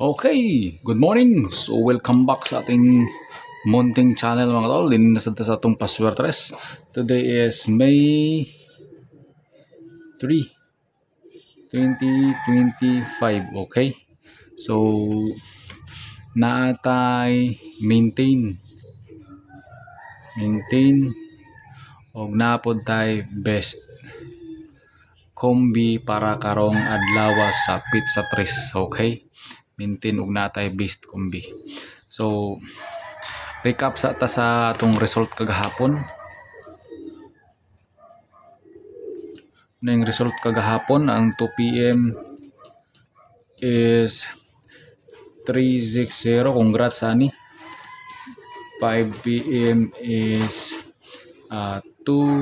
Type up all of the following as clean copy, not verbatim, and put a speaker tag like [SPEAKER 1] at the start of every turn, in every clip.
[SPEAKER 1] Okay, good morning. So welcome back sa ating munting channel mga tol. Din na sa atong paswertres. Today is May 3, 2025. Okay. So naatay maintain og napod tay best kombi para karong adlaw sa pizza tres. Okay. Maintain og natay best kombi. So recap sa atong result kagahapon. Yung result kagahapon ang 2 PM is 360. Congrats ani. 5 PM is 025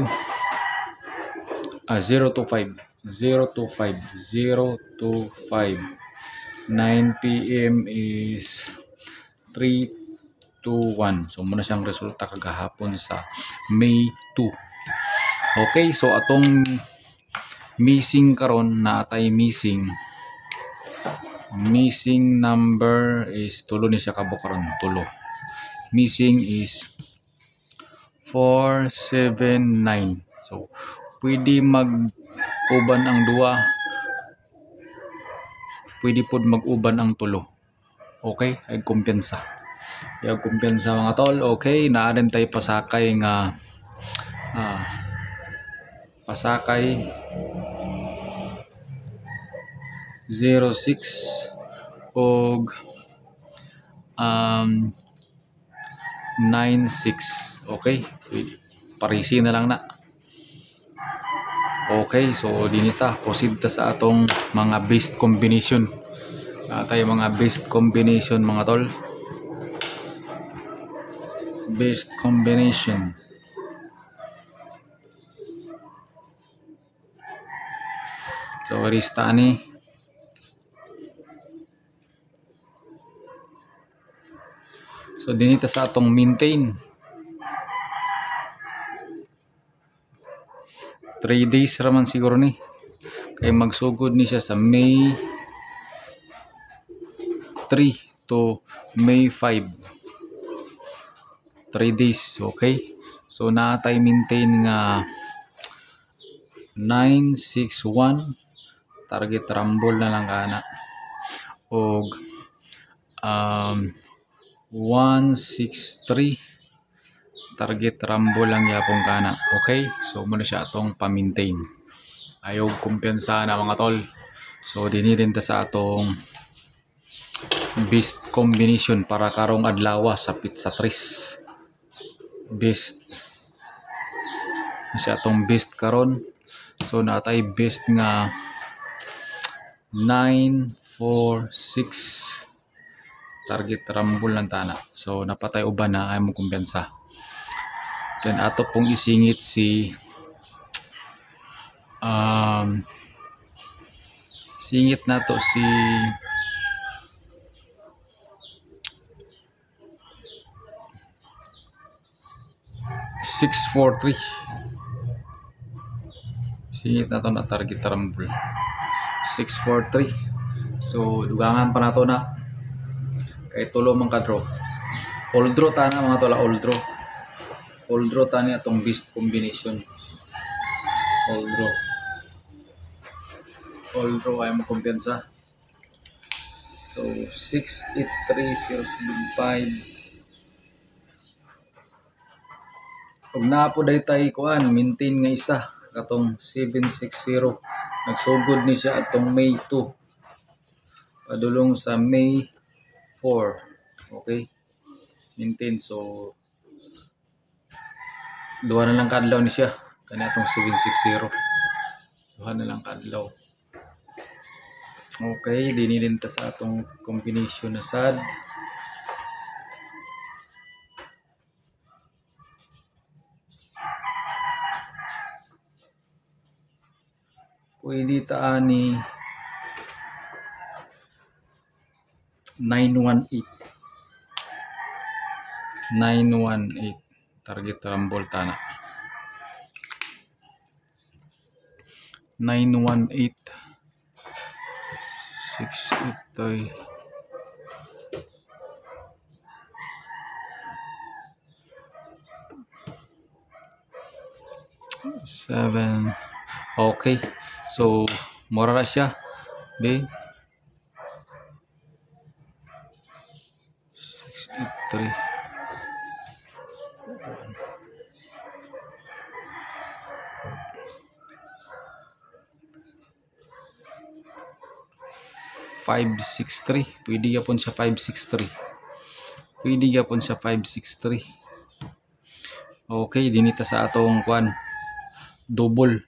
[SPEAKER 1] 9 PM is 321. So muna siyang resulta kagahapon sa May 2. Okay, so atong missing karon na atay missing number is tulo ni siya kabo karon, tulo. Missing is 479. So pwede mag-uban ang duwa, pwede pod mag-uban ang tulo. Okay, ay kumpiyansa. Yung kumpiyansa mga tol. Okay, naa din tayo pasakay nga pasakay 06 og 96. Okay, parisi na lang na. Okay, so dinita proceed ta sa atong mga best combination. Tayo mga best combination mga tol. Best combination. So rista ni. So dinita sa atong maintain. 3 days raman siguro ni. Kay magsugod ni siya sa May 3 to May 5. 3 days, okay? So naatay maintain nga 961. Target rumble na lang kana. Og 163. Target rumble lang yapon kana. Okay? So muna siya atong pa-maintain. Ayaw kumpiyansa na mga tol. So dinidin ta sa atong best combination para karong adlaw sa pizza tres. Best. Siya atong best karon. So natay best nga 946. Target rumble lang tana. So napatay uban na ay mo kumpiyansa. Then ato pong isingit si singit nato si $643. Singit nato na target rumble 643. So dugangan pa nato na kay tulo man ka draw. All draw tana mga tola, all draw. All draw tani atong best combination. All draw. All draw ay mo kumpiyansa. So 683-075. Ug naa po day tay kuan maintain nga isa katong 760. Nagsugod ni siya atong May 2 padulong sa May 4. Okay, maintain. So duha na lang kadlaw ni siya kani atong 760. Duha na lang kadlaw. Okay, dinilin ta sa atong combination na sad. Pwede ta ani 918 target rumble tana 918 6 itoy 7. Okay. So, mura na siya. B. 683. 563. Pwede yapon siya 563. Pwede yapon siya 563. Okay, dinita sa atong kwan. Double.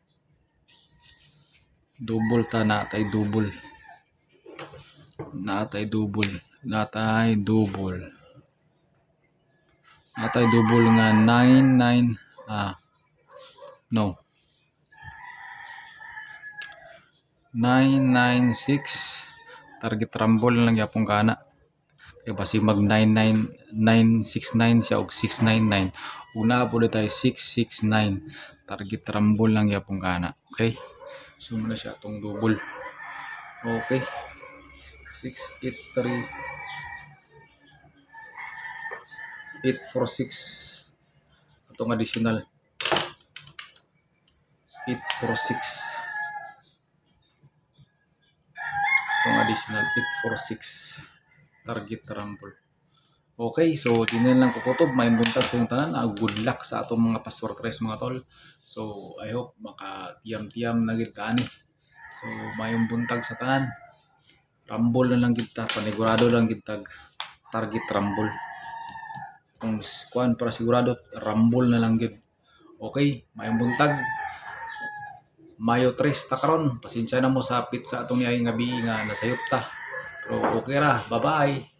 [SPEAKER 1] Double ta natay double. Natay double. Natay double. Natay double nga 99 no. 996 target rumble lang yapon kana. Kaya basi mag 99969 siya og 699. Una po tayo 669 target rumble lang yapon kana. Okay? So muna siya atong double. Okay. 683 846 atong additional 846 itong additional 846 target rumble. Okay, so dinan lang kukutob, may buntag sa yung tanan. Good luck sa atong mga password press mga tol. So I hope makatiyam-tiyam na gid ani. So mayong buntag sa tanan. Rumble na lang kita, panigurado lang kita target rumble. Kung kuan para sigurado rumble na lang gid. Okay, mayong buntag. Mayo 3 ta karon. Pasensya na mo sa pit sa atong niay nga bi nga nasayop ta. Pero okay ra, bye-bye.